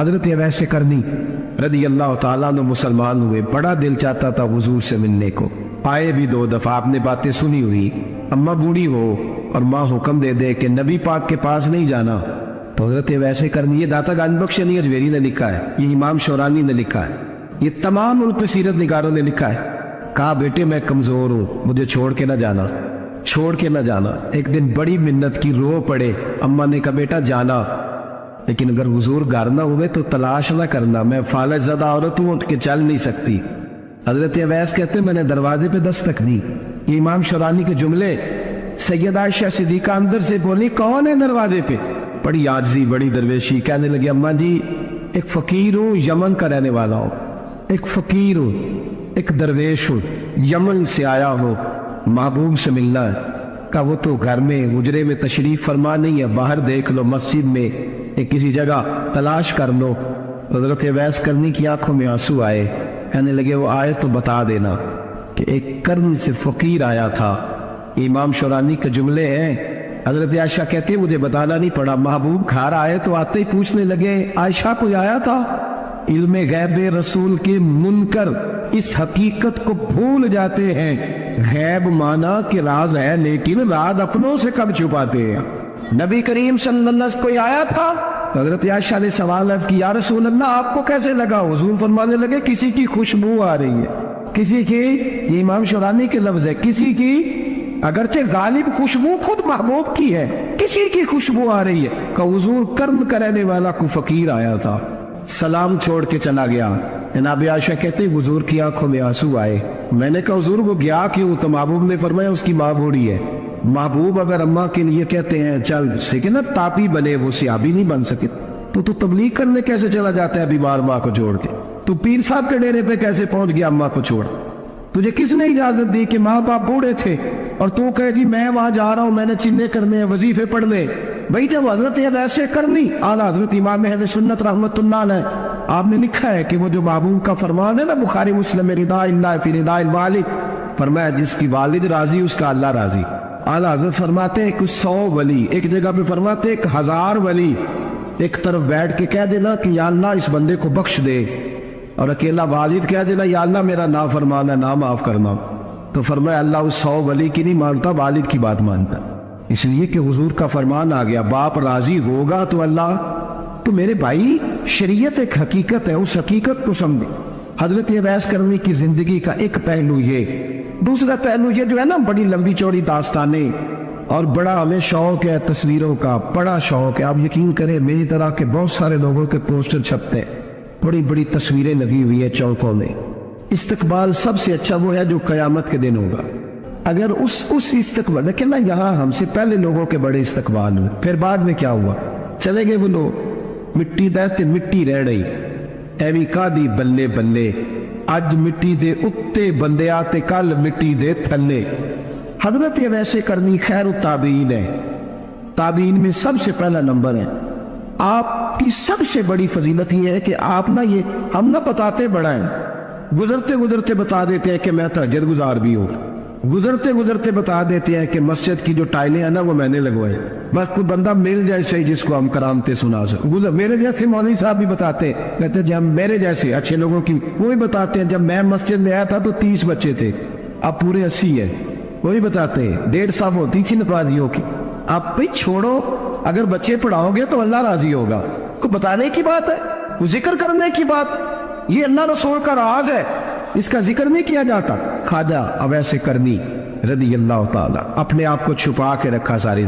حضرت اویس کرنی رضی اللہ تعالیٰ عنہ مسلمان ہوئے، بڑا دل چاہتا تھا حضور سے ملنے کو، آئے بھی 2 دفعہ، آپ نے باتیں سنی ہوئی، اماں بوڑھی ہو اور ماں حکم دے دے کہ نبی پاک کے پاس نہیں جانا، تو حضرت اویس کرنی، یہ داتا گنج بخش علی اجمیری نے لکھا ہے، یہ امام شورانی نے لکھا ہے، یہ تمام ان پہ سیرت نگاروں نے لکھا ہے، کہا بیٹے میں کمزور ہوں، مجھے چھوڑ کے نہ جانا، چھوڑ کے نہ جانا۔ ایک دن بڑی منت کی، رو پڑے، اماں نے کہا بیٹا جانا، لیکن اگر حضور گھر نہ ہوئے تو تلاش نہ کرنا، میں فالج زدہ عورت ہوں، اٹھ کے چل نہیں سکتی۔ حضرت اویس کہتے ہیں میں نے دروازے پہ دستک دی، یہ امام شورانی کے جملے، سید عائشہ صدیقہ اندر سے بولی کون ہے دروازے پہ؟ بڑی عاجزی، بڑی درویشی، کہنے لگی اماں جی ایک فقیر ہوں، یمن کا رہنے والا ہوں، ایک فقیر ہوں، ایک درویش ہوں، یمن سے آیا ہوں، محبوب سے ملنا ہے۔ کہا وہ تو گھر میں حجرے میں تشریف فرما نہیں ہے، باہر دیکھ لو، مسجد میں ایک کسی جگہ تلاش کر لو۔ حضرت اویس کرنی کی آنکھوں میں آنسو آئے، کہنے لگے وہ آئے تو بتا دینا کہ ایک کرن سے فقیر آیا تھا۔ امام شورانی کے جملے ہیں، حضرت عائشہ کہتی ہے مجھے بتانا نہیں پڑا، محبوب گھر آئے تو آتے ہی پوچھنے لگے عائشہ کوئی آیا تھا؟ علم غیب رسول کے منکر اس حقیقت کو بھول جاتے ہیں، غیب مانا کہ راز ہے لیکن راز اپنوں سے کب چھپاتے ہیں۔ نبی کریم صلی اللہ علیہ وسلم کوئی آیا تھا؟ حضرت عائشہ نے سوال کی یا رسول اللہ آپ کو کیسے لگا؟ حضور فرمانے لگے کسی کی خوشبو آ رہی ہے، کسی کی، یہ امام شورانی کے لفظ ہے، کسی کی، اگرچہ غالب خوشبو خود محبوب کی ہے، کسی کی خوشبو آ رہی ہے۔ کہ حضور کرم کرنے والا کو فقیر آیا تھا، سلام چھوڑ کے چلا گیا۔ جناب عائشہ کہتے حضور کی آنکھوں میں آنسو آئے، میں نے کہا حضور وہ گیا کیوں؟ تو محبوب نے فرمایا اس کی ماں بوڑھی ہے۔ محبوب اگر اماں کے لیے کہتے ہیں چل لیکن اب تاپی بنے، وہ صحابی نہیں بن سکے، تو تبلیغ کرنے کیسے چلا جاتا ہے بیمار ماں کو چھوڑ کے؟ تو پیر صاحب کے ڈیرے پہ کیسے پہنچ گیا اماں کو چھوڑ؟ تجھے کس نے اجازت دی کہ ماں باپ بوڑھے تھے اور تو کہے گی میں وہاں جا رہا ہوں، میں نے چنے کرنے ہیں، وظیفے پڑھنے؟ بھئی جب حضرت اویس کرنی اعلیٰ حضرت امام اہل سنت رحمت اللہ علیہ، آپ نے لکھا ہے کہ وہ جو محبوب کا فرمان ہے نا بخاری مسلم میں، رضا اللہ فی رضا الوالد، فرمایا جس کی والد راضی اس کا اللہ راضی۔ اعلیٰ حضرت فرماتے ہیں کہ 100 ولی، ایک جگہ پہ فرماتے ہیں 1000 ولی ایک طرف بیٹھ کے کہہ دینا کہ یا اللہ اس بندے کو بخش دے، اور اکیلا والد کہہ دینا یا اللہ میرا نافرمان ہے، نہ معاف کرنا، تو فرمایا اللہ اس 100 ولی کی نہیں مانتا، والد کی بات مانتا، اس لیے کہ حضور کا فرمان آ گیا باپ راضی ہوگا تو اللہ۔ تو میرے بھائی شریعت ایک حقیقت ہے، اس حقیقت کو سمجھے۔ حضرت اویس کرنی کی زندگی کا ایک پہلو یہ، دوسرا پہلو یہ جو ہے نا بڑی لمبی چوڑی داستانیں، اور بڑا ہمیں شوق ہے تصویروں کا، بڑا شوق ہے، آپ یقین کریں میری طرح کے بہت سارے لوگوں کے پوسٹر چھپتے ہیں، بڑی بڑی تصویریں لگی ہوئی ہیں چوکوں میں۔ استقبال سب سے اچھا وہ ہے جو قیامت کے دن ہوگا۔ اگر اس استقبال، دیکھیں نا یہاں ہم سے پہلے لوگوں کے بڑے استقبال ہوئے، پھر بعد میں کیا ہوا؟ چلے گئے وہ لوگ، مٹی دے مٹی رہ رہی، ایویں کا دی بلے بلے، اج مٹی دے اتے بندے آتے کل مٹی دے تھلے۔ حضرت اویس کرنی خیر التابعین ہے، تابعین میں سب سے پہلا نمبر ہے۔ آپ کی سب سے بڑی فضیلت یہ ہے کہ آپ نہ، یہ ہم نہ بتاتے بڑا ہیں، گزرتے گزرتے بتا دیتے ہیں کہ میں تہجد گزار بھی ہوں، گزرتے گزرتے بتا دیتے ہیں کہ مسجد کی جو ٹائلیں ہیں نا وہ میں نے لگوائے، بس کوئی بندہ مل جائے صحیح جس کو ہم کرامتے سنا سکیں۔ میرے جیسے مولوی صاحب بھی بتاتے ہیں، کہتے ہیں جب میرے جیسے اچھے لوگوں کی وہ بھی بتاتے ہیں جب میں مسجد میں آیا تھا تو 30 بچے تھے، اب پورے 80 ہیں، وہ بھی بتاتے ہیں 1.5 صف ہوتی تھی نمازیوں کی۔ آپ بھائی چھوڑو، اگر بچے پڑھاؤ گے تو اللہ راضی ہوگا، کو بتانے کی بات ہے، وہ ذکر کرنے کی بات، یہ اللہ رسول کا راز ہے، اس کا ذکر نہیں کیا جاتا۔ خواجہ اویس کرنی رضی اللہ تعالیٰ اپنے آپ کو چھپا کے رکھا ساری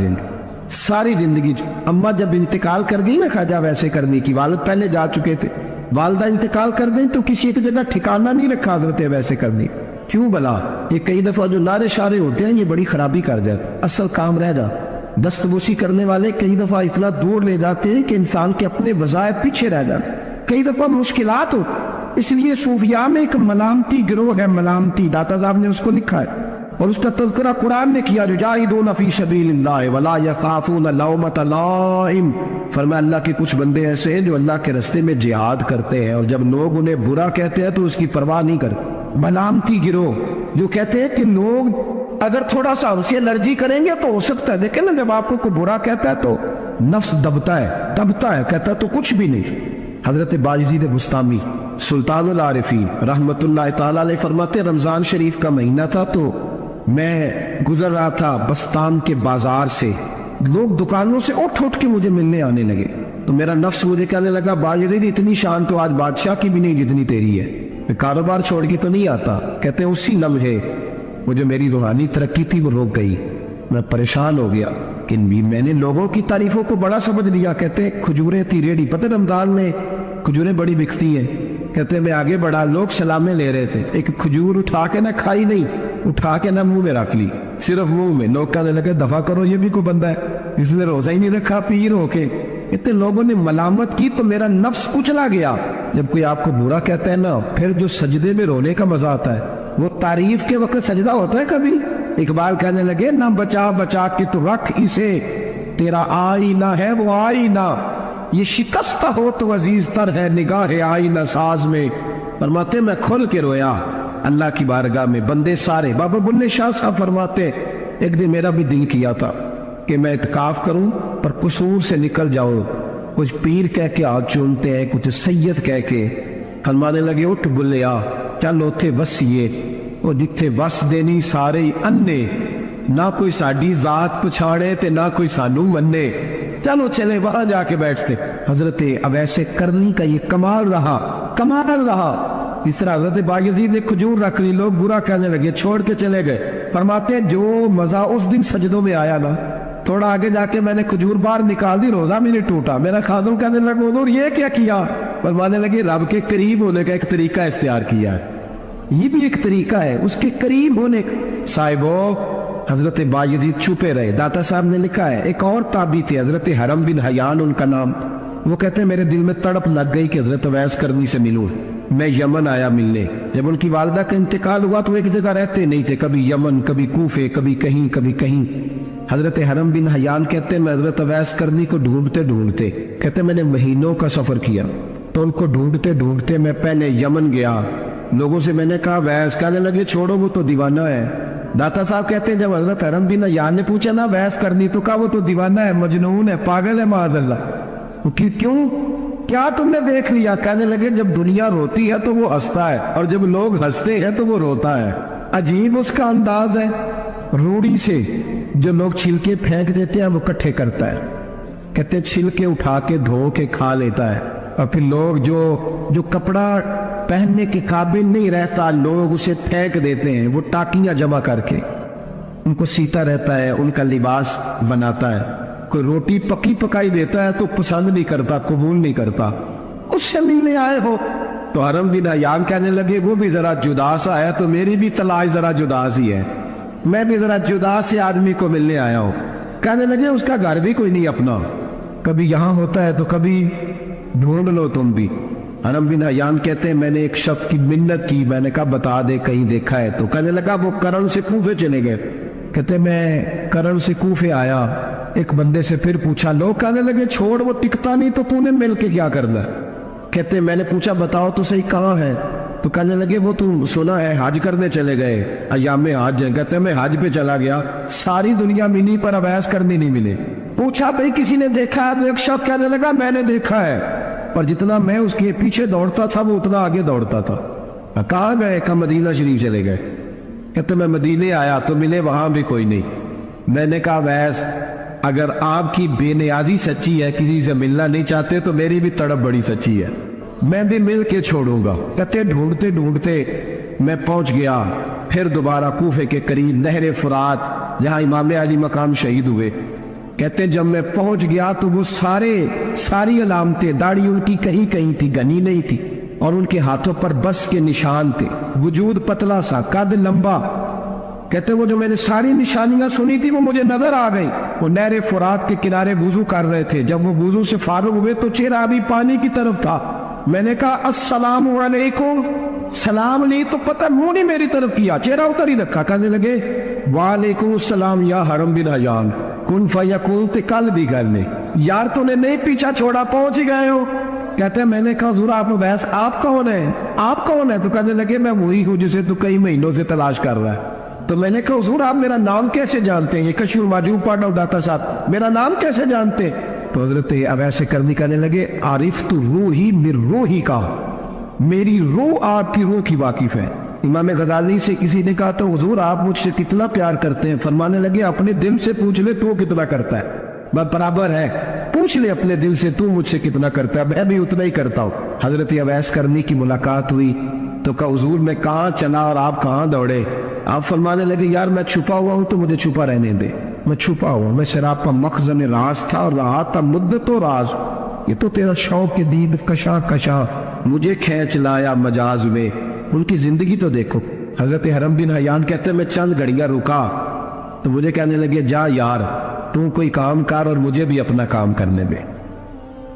زندگی۔ اماں جب انتقال کر گئی نا خواجہ اویس کرنی کی، والد پہلے جا چکے تھے، والدہ انتقال کر گئی تو کسی ایک جگہ ٹھکانہ نہیں رکھا حضرت اویس کرنی۔ کیوں بلا؟ یہ کئی دفعہ جو نعرے شارے ہوتے ہیں یہ بڑی خرابی کر جاتے، اصل کام رہ جاتا۔ دستبوسی کرنے والے کئی دفعہ اتنا دور لے جاتے ہیں کہ انسان کے اپنے وظائف پیچھے رہ جاتے، کئی دفعہ مشکلات ہوتی۔ اس لیے صوفیاء میں ایک ملامتی گروہ ہے، ملامتی، داتا صاحب نے اس کو لکھا ہے اور اس کا تذکرہ قرآن نے کیا، یجاہدون فی سبیل اللہ ولا یخافون لومۃ لائم۔ فرمایا اللہ کے کچھ بندے ایسے ہیں جو اللہ کے راستے میں جہاد کرتے ہیں اور جب لوگ انہیں برا کہتے ہیں تو اس کی پرواہ نہیں کرتے۔ ملامتی گروہ جو کہتے ہیں کہ لوگ اگر تھوڑا سا ہم سے الرجی کریں گے تو ہو سکتا ہے، دیکھیں نا جب آپ کو کوئی برا کہتا ہے تو نفس دبتا ہے، کہتا ہے تو کچھ بھی نہیں، حضرت باجزید بستامی سلطان العارفین رحمت اللہ تعالی علیہ فرماتے رمضان شریف کا مہینہ تھا تو میں گزر رہا تھا بستان کے بازار سے، لوگ دکانوں سے اٹھ اٹھ کے مجھے ملنے آنے لگے، تو میرا نفس مجھے کہنے لگا باجزید اتنی شان تو آج بادشاہ کی بھی نہیں جتنی تیری ہے، میں کاروبار چھوڑ کے تو نہیں آتا۔ کہتے ہیں اسی لمحے وہ جو میری روحانی ترقی تھی وہ رک گئی، میں پریشان ہو گیا کہ میں نے لوگوں کی تعریفوں کو بڑا سمجھ لیا۔ کہتے ہیں کھجوریں تھی ریڈی، پتہ رمضان میں کھجوریں بڑی بکتی ہیں، کہتے ہیں میں آگے بڑھا، لوگ سلامیں لے رہے تھے، ایک کھجور اٹھا کے نہ کھائی نہیں، اٹھا کے نہ منہ میں رکھ لی، صرف منہ میں۔ لوگ کہنے لگے دفع کرو، یہ بھی کوئی بندہ ہے جس نے روزہ ہی نہیں رکھا پیر ہو کے۔ اتنے لوگوں نے ملامت کی تو میرا نفس کچلا گیا۔ جب کوئی آپ کو برا کہتا ہے نا، پھر جو سجدے میں رونے کا مزہ آتا ہے وہ تعریف کے وقت سجدہ ہوتا ہے کبھی؟ اقبال کہنے لگے نہ بچا بچا کے تو رکھ اسے، تیرا آئینہ ہے وہ آئینہ، یہ شکستہ ہو تو عزیز تر ہے نگاہ آئینہ ساز میں۔ فرماتے میں کھل کے رویا اللہ کی بارگاہ میں، بندے سارے۔ بابا بلے شاہ صاحب فرماتے ایک دن میرا بھی دل کیا تھا کہ میں اعتکاف کروں پر قصور سے نکل جاؤں، کچھ پیر کہہ کے ہاتھ چومتے ہیں، کچھ سید کہہ کے۔ فرمانے لگے اٹھ بلیا چل اوتھے وسیے، وہ جتھے وس دینی سارے ہی انے، نہ کوئی ساڈی ذات پچھاڑے تے نہ کوئی سانو منے، چلو چلے وہاں جا کے بیٹھتے۔ حضرت اویس کرنی کا یہ کمال رہا، کمال رہا۔ اس طرح حضرت باجزید نے کھجور رکھ لی، لوگ برا کہنے لگے، چھوڑ کے چلے گئے۔ فرماتے ہیں جو مزہ اس دن سجدوں میں آیا نا، تھوڑا آگے جا کے میں نے کھجور باہر نکال دی، روزہ میں نہیں ٹوٹا۔ میرا خادم کہنے لگا حضور یہ کیا کیا؟ فرمانے لگے رب کے قریب ہونے کا ایک طریقہ اختیار کیا ہے، یہ بھی ایک طریقہ ہے اس کے قریب ہونے کا۔ صاحبو حضرت باجزید چھپے رہے۔ داتا صاحب نے لکھا ہے ایک اور تابعی تھے حضرت حرم بن حیان ان کا نام، وہ کہتے ہیں میرے دل میں تڑپ لگ گئی کہ حضرت اویس کرنی سے ملوں۔ میں یمن آیا ملنے، جب ان کی والدہ کا انتقال ہوا تو ایک جگہ رہتے نہیں تھے، کبھی یمن کبھی کوفے کبھی کہیں کبھی کہیں۔ حضرت حرم بن حیان کہتے ہیں میں حضرت اویس کرنی کو ڈھونڈتے ڈھونڈتے، کہتے ہیں میں نے مہینوں کا سفر کیا، تو ان کو ڈھونڈتے ڈھونڈتے میں پہلے یمن گیا، لوگوں سے میں نے کہا ویس، کہنے لگے چھوڑو وہ تو دیوانہ ہے۔ داتا صاحب کہتے ہیں جب حضرت حرم بن حیان نے پوچھا نا ویس کرنی، تو کہا وہ تو دیوانہ ہے، مجنون ہے، پاگل ہے معاذ اللہ۔ کیوں کیا تم نے دیکھ لیا؟ کہنے لگے جب دنیا روتی ہے تو وہ ہنستا ہے، اور جب لوگ ہنستے ہیں تو وہ روتا ہے۔ عجیب اس کا انداز ہے، روڑی سے جو لوگ چھلکے پھینک دیتے ہیں وہ کٹھے کرتا ہے، کہتے ہیں چھلکے اٹھا کے دھو کے کھا لیتا ہے، اور پھر لوگ جو کپڑا پہننے کے قابل نہیں رہتا لوگ اسے پھینک دیتے ہیں، وہ ٹاکیاں جمع کر کے ان کو سیتا رہتا ہے، ان کا لباس بناتا ہے۔ کوئی روٹی پکی پکائی دیتا ہے تو پسند نہیں کرتا، قبول نہیں کرتا، اس سے ملنے آئے ہو۔ تو حرم بن حیان کہنے لگے وہ بھی ذرا جدا سا ہے تو میری بھی تلاش ذرا جدا سی ہے، میں بھی ذرا جدا سے آدمی کو ملنے آیا ہوں۔ کہنے لگے اس کا گھر بھی کوئی نہیں اپنا، کبھی یہاں ہوتا ہے تو کبھی ڈھونڈ لو تم بھی۔ حرم بن حیان کہتے ہیں میں نے ایک شخص کی منت کی، میں نے کہا بتا دے کہیں دیکھا ہے، تو کہنے لگا وہ کرن سے کوفے چلے گئے۔ کہتے میں کرن سے کوفے آیا، ایک بندے سے پھر پوچھا، لوگ کہنے لگے چھوڑ وہ ٹکتا نہیں تو نے مل کے کیا کرنا؟ کہتے میں نے پوچھا بتاؤ تو صحیح کہاں ہے؟ تو کہنے لگے وہ تم سنا ہے حج کرنے چلے گئے، ایام حج ہیں۔ کہتے میں حج پہ چلا گیا، ساری دنیا ملی پر اویس کرنی نہیں ملے۔ پوچھا بھئی کسی نے دیکھا ہے؟ تو ایک شخص کہنے لگا میں نے دیکھا ہے، پر جتنا میں اس کے پیچھے دوڑتا تھا وہ اتنا آگے دوڑتا تھا۔ کہاں گئے؟ کہ مدینہ شریف چلے گئے۔ کہتے میں مدینے آیا تو ملے وہاں بھی کوئی نہیں۔ میں نے کہا ویس اگر آپ کی بے نیازی سچی ہے، کسی سے ملنا نہیں چاہتے، تو میری بھی تڑپ بڑی سچی ہے، میں بھی مل کے چھوڑوں گا۔ کہتے ڈھونڈتے ڈھونڈتے میں پہنچ گیا پھر دوبارہ کوفے کے قریب نہر فرات جہاں امام علی مقام شہید ہوئے۔ کہتے جب میں پہنچ گیا تو وہ ساری علامتیں، داڑھی ان کی کہیں کہیں تھی، گھنی نہیں تھی، اور ان کے ہاتھوں پر بس کے نشان تھے، وجود پتلا سا، قد لمبا۔ کہتے وہ جو میں نے ساری نشانیاں سنی تھی وہ مجھے نظر آ گئی۔ وہ نہر فرات کے کنارے وضو کر رہے تھے، جب وہ وضو سے فارغ ہوئے تو چہرہ ابھی پانی کی طرف تھا۔ میں نے کہا السلام علیکم، سلام لی تو پتہ منہ نہیں میری طرف کیا، چہرہ اتر ہی رکھا۔ کہنے لگے وعلیکم السلام یا حرم بن حیان، کن فیکون تے کل دی گل نے، یار تو نے نہیں پیچھا چھوڑا، پہنچ ہی گئے ہو۔ کہتے ہیں میں نے کہا حضور آپ ویس آپ کون ہیں؟ آپ کون ہیں؟ تو کہنے لگے میں وہی ہوں جسے تو کئی مہینوں سے تلاش کر رہا ہے۔ تو میں نے کہا حضور آپ میرا نام کیسے جانتے ہیں؟ یہ کشف المحجوب پڑھ رہا ہوں داتا صاحب، میرا نام کیسے جانتے ہیں؟ تو حضرت اویس کرنی کہنے لگے عارف تو روحی من روحی کا، میری روح آپ کی روح کی واقف ہے۔ امام غزالی سے کسی نے کہا تو حضور آپ مجھ سے کتنا پیار کرتے ہیں؟ فرمانے لگے اپنے دل سے پوچھ لے تو کتنا کرتا ہے، بس برابر ہے، پوچھ لے اپنے دل سے تو مجھ سے کتنا کرتا ہے، میں بھی اتنا ہی کرتا ہوں۔ حضرت اویس کرنی کی ملاقات ہوئی تو کہا حضور میں کہاں چلا اور آپ کہاں دوڑے؟ آپ فرمانے لگے یار میں چھپا ہوا ہوں تو مجھے چھپا رہنے دے، میں چھپا ہوا ہوں، میں سراپا مخزن راز تھا اور رہا تھا مدت و راز، یہ تو تیرا شوق کے دید کشا کشا مجھے کھینچ لایا مجاز میں۔ ان کی زندگی تو دیکھو۔ حضرت حرم بن حیان کہتے ہیں میں چند گھڑیاں رکا تو مجھے کہنے لگے جا یار تم کوئی کام کر اور مجھے بھی اپنا کام کرنے دے۔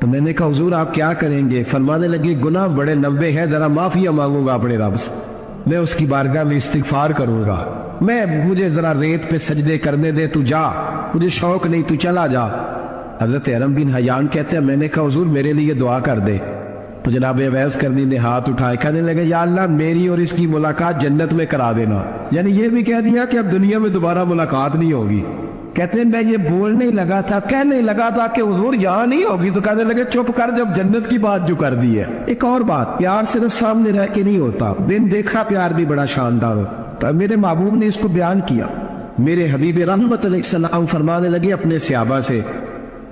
تو میں نے کہا حضور آپ کیا کریں گے؟ فرمانے لگے گناہ بڑے لمبے ہیں، ذرا معافیا مانگوں گا اپنے رب سے، میں اس کی بارگاہ میں استغفار کروں گا، مجھے ذرا ریت پہ سجدے کرنے دے، تو جا، مجھے شوق نہیں، تو چلا جا۔ حضرت حرم بن حیان کہتے ہیں میں نے کہا حضور میرے لیے دعا کر دے۔ تو جناب اویس کرنی نے ہاتھ اٹھائے، کہنے لگے یا اللہ میری اور اس کی ملاقات جنت میں کرا دینا، یعنی یہ بھی کہہ دیا کہ اب دنیا میں دوبارہ ملاقات نہیں ہوگی۔ کہتے ہیں میں یہ بولنے لگا تھا، کہنے لگا تھا کہ حضور یہاں نہیں ہوگی، تو کہنے لگے چپ کر، جب جنت کی بات جو کر دی ہے۔ ایک اور بات، پیار صرف سامنے رہ کے نہیں ہوتا، بن دیکھا پیار بھی بڑا شاندار ہوتا۔ میرے محبوب نے اس کو بیان کیا، میرے حبیب رحمت علیہ السلام فرمانے لگے اپنے صحابہ سے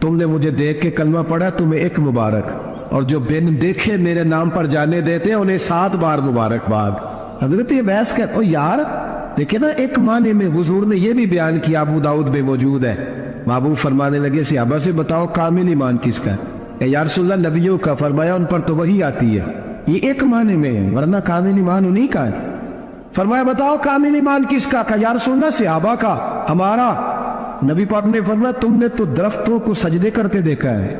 تم نے مجھے دیکھ کے کلمہ پڑھا تمہیں ایک مبارک، اور جو بن دیکھے میرے نام پر جانے دیتے ہیں انہیں 7 بار مبارکباد۔ حضرت اویس کہتے ہیں یار دیکھیں نا، ایک معنی میں حضور نے یہ بھی بیان کیا، ابو داؤد میں موجود ہے۔ محبوب فرمانے لگے صحابہ سے بتاؤ کامل ایمان کس کا ہے؟ یا رسول اللہ نبیوں کا، فرمایا ان پر تو وہی آتی ہے، یہ ایک معنی میں ہے، ورنہ کامل ایمان انہی کا ہے۔ فرمایا بتاؤ کامل ایمان کس کا؟ کہا یا رسول اللہ صحابہ کا، ہمارا۔ نبی پاک نے فرمایا تم نے تو درختوں کو سجدے کرتے دیکھا ہے،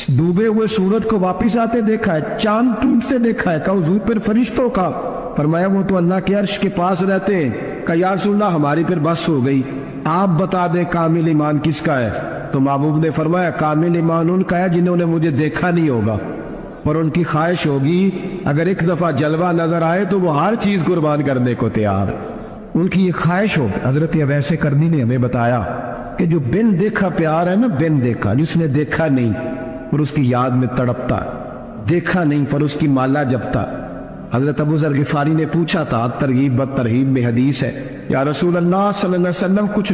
ڈوبے ہوئے سورج کو واپس آتے دیکھا ہے، چاند ٹوٹتے دیکھا ہے، کہا حضور پھر فرشتوں کا؟ فرمایا وہ تو اللہ کے عرش کے پاس رہتے ہیں۔ کہا یا رسول اللہ ہماری پھر بس ہو گئی، آپ بتا دیں کامل ایمان کس کا ہے؟ تو محبوب نے فرمایا کامل ایمان ان کا ہے جنہوں نے مجھے دیکھا نہیں ہوگا اور ان کی خواہش ہوگی اگر ایک دفعہ جلوہ نظر آئے تو وہ ہر چیز قربان کرنے کو تیار، ان کی یہ خواہش ہو۔ حضرت اویس کرنی نے ہمیں بتایا کہ جو بن دیکھا پیار ہے نا، بن دیکھا، جس نے دیکھا نہیں اور اس کی یاد میں تڑپتا، دیکھا نہیں پر اس کی مالا جپتا۔ حضرت ابو ذر غفاری نے پوچھا تھا، ترغیب بد ترہیب میں حدیث ہے، یا رسول اللہ صلی اللہ علیہ وسلم کچھ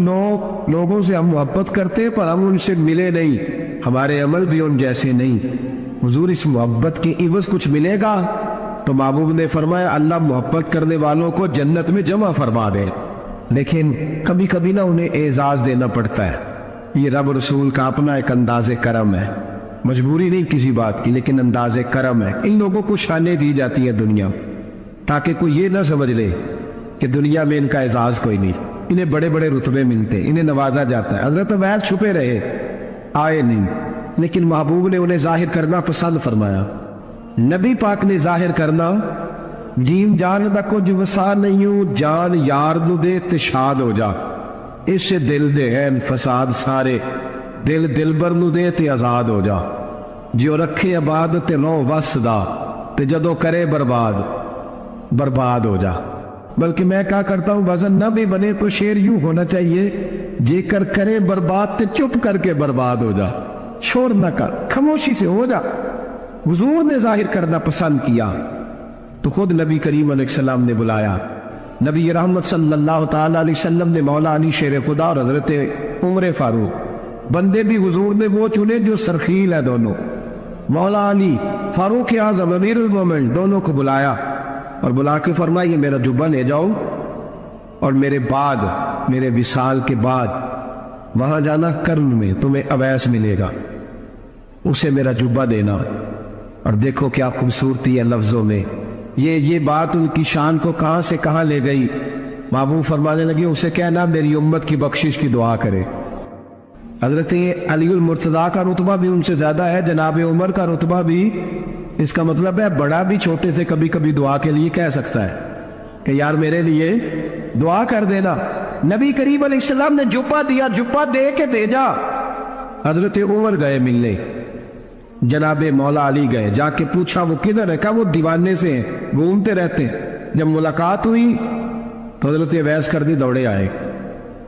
لوگوں سے ہم محبت کرتے پر ہم ان سے ملے نہیں، ہمارے عمل بھی ان جیسے نہیں، حضور اس محبت کے عوض کچھ ملے گا؟ تو محبوب نے فرمایا اللہ محبت کرنے والوں کو جنت میں جمع فرما دے، لیکن کبھی کبھی نہ انہیں اعزاز دینا پڑتا ہے، یہ رب رسول کا اپنا ایک انداز کرم ہے، مجبوری نہیں کسی بات کی لیکن انداز کرم ہے۔ ان لوگوں کو شانیں دی جاتی ہیں دنیا، تاکہ کوئی یہ نہ سمجھ لے کہ دنیا میں ان کا اعزاز کوئی نہیں، انہیں بڑے بڑے رتبے ملتے، انہیں نوازا جاتا ہے۔ حضرت اویس چھپے رہے، آئے نہیں، لیکن محبوب نے انہیں ظاہر کرنا پسند فرمایا۔ نبی پاک نے ظاہر کرنا، جیم جان دا کچھ وسا نہیں ہوں، جان یار نو دے تے شاد ہو جا، اس سے دل دے ہیں فساد سارے، دل دلبر نو دے تے آزاد ہو جا، جو رکھے آباد تے رو وس دا تے جدو کرے برباد ہو جا۔ بلکہ میں کہا کرتا ہوں وزن نہ بھی بنے تو شعر یوں ہونا چاہیے، جے کر کرے برباد تے چپ کر کے برباد ہو جا، شور نہ کر، خاموشی سے ہو جا۔ حضور نے ظاہر کرنا پسند کیا تو خود نبی کریم علیہ السلام نے بلایا۔ نبی رحمت صلی اللہ تعالیٰ علیہ وسلم نے مولا علی شیر خدا اور حضرت عمر فاروق، بندے بھی حضور نے وہ چنے جو سرخیل ہے دونوں، مولا علی فاروق اعظم امیر المومنین دونوں کو بلایا اور بلا کے فرمایا یہ میرا جبہ لے جاؤ اور میرے بعد، میرے وصال کے بعد وہاں جانا کرن میں تمہیں اویس ملے گا، اسے میرا جبہ دینا۔ اور دیکھو کیا خوبصورتی ہے لفظوں میں، یہ بات ان کی شان کو کہاں سے کہاں لے گئی۔ محبوب فرمانے لگے اسے کہنا میری امت کی بخشش کی دعا کرے۔ حضرت علی المرتضیٰ کا رتبہ بھی ان سے زیادہ ہے، جناب عمر کا رتبہ بھی، اس کا مطلب ہے بڑا بھی چھوٹے سے کبھی کبھی دعا کے لیے کہہ سکتا ہے کہ یار میرے لیے دعا کر دینا۔ نبی کریم علیہ السلام نے جبہ دیا، جبہ دے کے بھیجا۔ حضرت عمر گئے ملنے، جناب مولا علی گئے، جا کے پوچھا وہ کدھر ہے؟ کہا وہ دیوانے سے ہیں، گھومتے رہتے ہیں۔ جب ملاقات ہوئی تو حضرت اویس کرنی دوڑے آئے،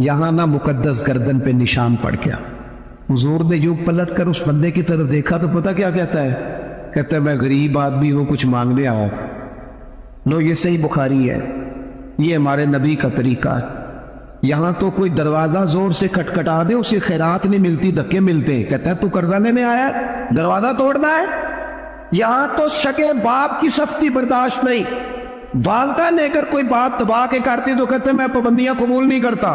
یہاں نہ مقدس گردن پہ نشان پڑ گیا. حضور نے یوں پلٹ کر اس بندے کی طرف دیکھا تو پتہ کیا کہتا ہے؟ کہتا ہے میں غریب آدمی ہوں, کچھ مانگنے آیا تھا. لو یہ صحیح بخاری ہے, یہ ہمارے نبی کا طریقہ ہے. یہاں تو کوئی دروازہ زور سے کھٹکھٹا دے اسے خیرات نہیں ملتی, دھکے ملتے ہیں. کہتا ہے تو قرضہ لینے آیا ہے, دروازہ توڑنا ہے؟ یہاں تو سگے باپ کی سختی برداشت نہیں. والدہ نے اگر کوئی بات دبا کے کرتی تو کہتے میں پابندیاں قبول نہیں کرتا.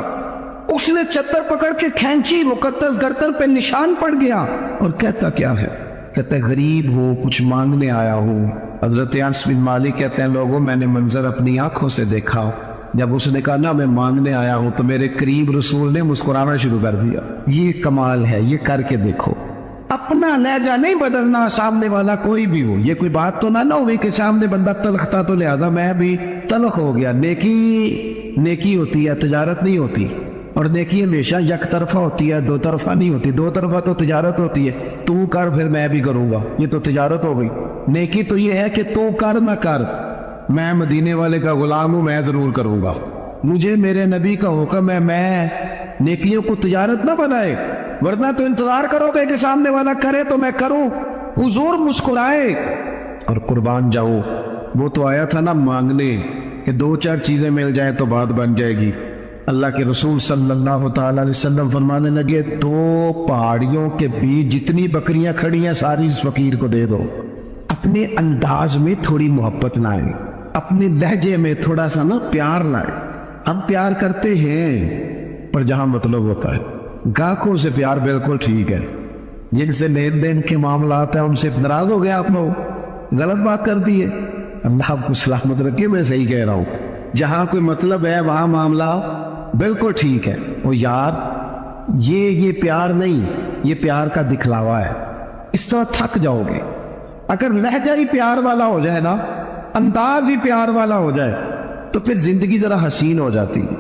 اس نے چتر پکڑ کے کھینچی, مقدس گردن پہ نشان پڑ گیا. اور کہتا کیا ہے؟ کہتا ہے غریب ہو, کچھ مانگنے آیا ہوں. حضرت انس بن مالک کہتے ہیں لوگوں میں نے منظر اپنی آنکھوں سے دیکھا. جب اس نے کہا نا میں مانگنے آیا ہوں تو میرے قریب رسول نے مسکرانا شروع کر دیا. یہ کمال ہے, یہ کر کے دیکھو. اپنا لہجہ نہیں بدلنا, سامنے والا کوئی بھی ہو. یہ کوئی بات تو نہ ہوئی کہ سامنے بندہ تلخ تھا تو لہذا میں بھی تلخ ہو گیا. نیکی ہوتی ہے, تجارت نہیں ہوتی. اور نیکی ہمیشہ یک طرفہ ہوتی ہے, دو طرفہ نہیں ہوتی. دو طرفہ تو تجارت ہوتی ہے, تو کر پھر میں بھی کروں گا, یہ تو تجارت ہو گئی. نیکی تو یہ ہے کہ تو کر نہ کر, میں مدینے والے کا غلام ہوں, میں ضرور کروں گا. مجھے میرے نبی کا حکم ہے میں نیکیوں کو تجارت نہ بنائے, ورنہ تو انتظار کرو گے کہ سامنے والا کرے تو میں کروں. حضور مسکرائے اور قربان جاؤ. وہ تو آیا تھا نا مانگنے کہ دو چار چیزیں مل جائیں تو بات بن جائے گی. اللہ کے رسول صلی اللہ تعالی علیہ وسلم فرمانے لگے دو پہاڑیوں کے بیچ جتنی بکریاں کھڑی ہیں ساری اس فقیر کو دے دو. اپنے انداز میں تھوڑی محبت لائیں, اپنے لہجے میں تھوڑا سا نا پیار لائیں. ہم پیار کرتے ہیں پر جہاں مطلب ہوتا ہے. گاہکوں سے پیار بالکل ٹھیک ہے, جن سے لین دین کے معاملات ہیں ان سے ناراض ہو گیا آپ لوگ, غلط بات کر دی ہے. اللہ آپ کو سلامت رکھے, میں صحیح کہہ رہا ہوں. جہاں کوئی مطلب ہے وہاں معاملہ بالکل ٹھیک ہے. وہ یار یہ پیار نہیں, یہ پیار کا دکھلاوا ہے. اس طرح تھک جاؤ گے. اگر لہجہ ہی پیار والا ہو جائے نا, انداز ہی پیار والا ہو جائے تو پھر زندگی ذرا حسین ہو جاتی ہے.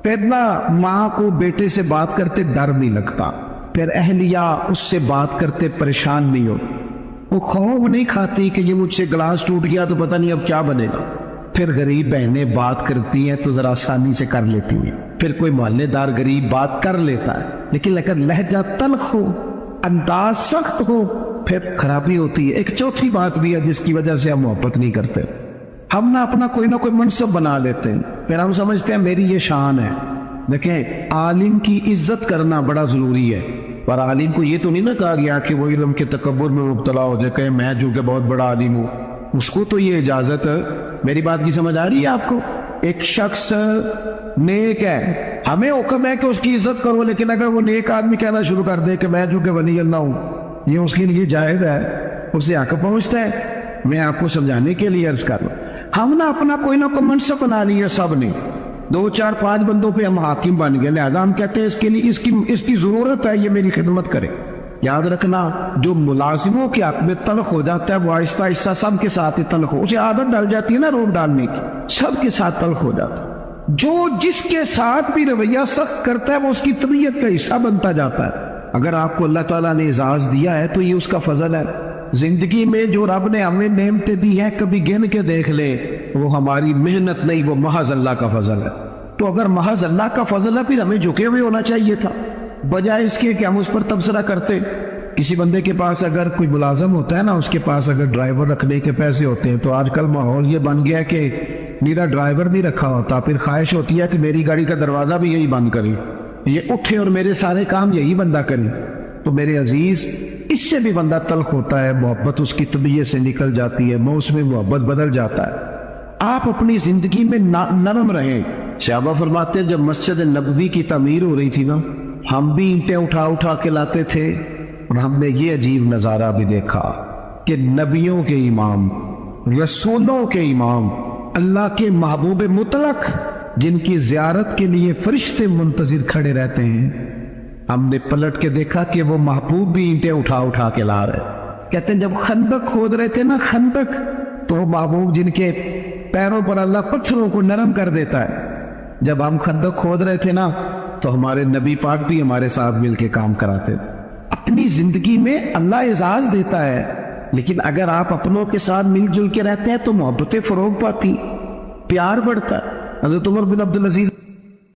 پھر نہ ماں کو بیٹے سے بات کرتے ڈر نہیں لگتا, پھر اہلیہ اس سے بات کرتے پریشان نہیں ہوتی. وہ خوف نہیں کھاتی کہ یہ مجھ سے گلاس ٹوٹ گیا تو پتہ نہیں اب کیا بنے گا. پھر غریب بہنیں بات کرتی ہیں تو ذرا آسانی سے کر لیتی ہیں. پھر کوئی محلے دار غریب بات کر لیتا ہے, لیکن اگر لہجہ تلخ ہو, انداز سخت ہو, پھر خرابی ہوتی ہے. ایک چوتھی بات بھی ہے جس کی وجہ سے ہم محبت نہیں کرتے. ہم نہ کوئی منصب بنا لیتے ہیں, پھر ہم سمجھتے ہیں میری یہ شان ہے. دیکھیں عالم کی عزت کرنا بڑا ضروری ہے, پر عالم کو یہ تو نہیں نہ کہا گیا کہ وہ علم کے تکبر میں مبتلا ہو جائے, کہ میں جو کہ بہت بڑا عالم ہوں. اس کو تو یہ اجازت, میری بات کی سمجھ آ رہی ہے آپ کو؟ ایک شخص نیک ہے, ہمیں حکم ہے کہ اس کی عزت کرو, لیکن اگر وہ نیک آدمی کہنا شروع کر دے کہ میں جو کہ ولی اللہ ہوں, یہ اس کے لیے جائز ہے, اسے حق پہنچتا ہے. میں آپ کو سمجھانے کے لیے عرض کر رہا ہوں. ہم نہ اپنا کوئی نہ کوئی منصب بنا لیا سب نے, 2 4 5 بندوں پہ ہم حاکم بن گئے, لہذا ہم کہتے ہیں اس کے لیے اس کی ضرورت ہے, یہ میری خدمت کرے. یاد رکھنا جو ملازموں کے حق میں تلخ ہو جاتا ہے وہ آہستہ آہستہ سب کے ساتھ ہی تلخ ہو, اسے عادت ڈال جاتی ہے نا روب ڈالنے کی, سب کے ساتھ تلخ ہو جاتا ہے. جو جس کے ساتھ بھی رویہ سخت کرتا ہے وہ اس کی طبیعت کا حصہ بنتا جاتا ہے. اگر آپ کو اللہ تعالیٰ نے اعزاز دیا ہے تو یہ اس کا فضل ہے. زندگی میں جو رب نے ہمیں نعمتیں دی ہیں کبھی گن کے دیکھ لے, وہ ہماری محنت نہیں, وہ محض اللہ کا فضل ہے. تو اگر محض اللہ کا فضل ہے پھر ہمیں جھکے ہوئے ہونا چاہیے تھا, بجائے اس کے کہ ہم اس پر تبصرہ کرتے. کسی بندے کے پاس اگر کوئی ملازم ہوتا ہے نا, اس کے پاس اگر ڈرائیور رکھنے کے پیسے ہوتے ہیں, تو آج کل ماحول یہ بن گیا کہ میرا ڈرائیور نہیں رکھا ہوتا, پھر خواہش ہوتی ہے کہ میری گاڑی کا دروازہ بھی یہی بند کرے, یہ اٹھے اور میرے سارے کام یہی بندہ کرے. تو میرے عزیز اس سے بھی بندہ تلخ ہوتا ہے, محبت اس کی طبیعت سے نکل جاتی ہے, موسم محبت بدل جاتا ہے. آپ اپنی زندگی میں نرم رہیں. صحابہ فرماتے ہیں جب مسجد نبوی کی تعمیر ہو رہی تھی نا, ہم بھی اینٹیں اٹھا کے لاتے تھے, اور ہم نے یہ عجیب نظارہ بھی دیکھا کہ نبیوں کے امام, رسولوں کے امام, اللہ کے محبوب مطلق, جن کی زیارت کے لیے فرشتے منتظر کھڑے رہتے ہیں, ہم نے پلٹ کے دیکھا کہ وہ محبوب بھی اینٹیں اٹھا کے لا رہے تھے. کہتے ہیں جب خندق کھود رہے تھے نا, خندق, تو محبوب جن کے پیروں پر اللہ پتھروں کو نرم کر دیتا ہے, جب ہم خندق کھود رہے تھے نا تو ہمارے نبی پاک بھی ہمارے ساتھ مل کے کام کراتے تھے. اپنی زندگی میں اللہ اعزاز دیتا ہے, لیکن اگر آپ اپنوں کے ساتھ مل جل کے رہتے ہیں تو محبتیں فروغ پاتی, پیار بڑھتا ہے. حضرت عمر بن عبد العزیز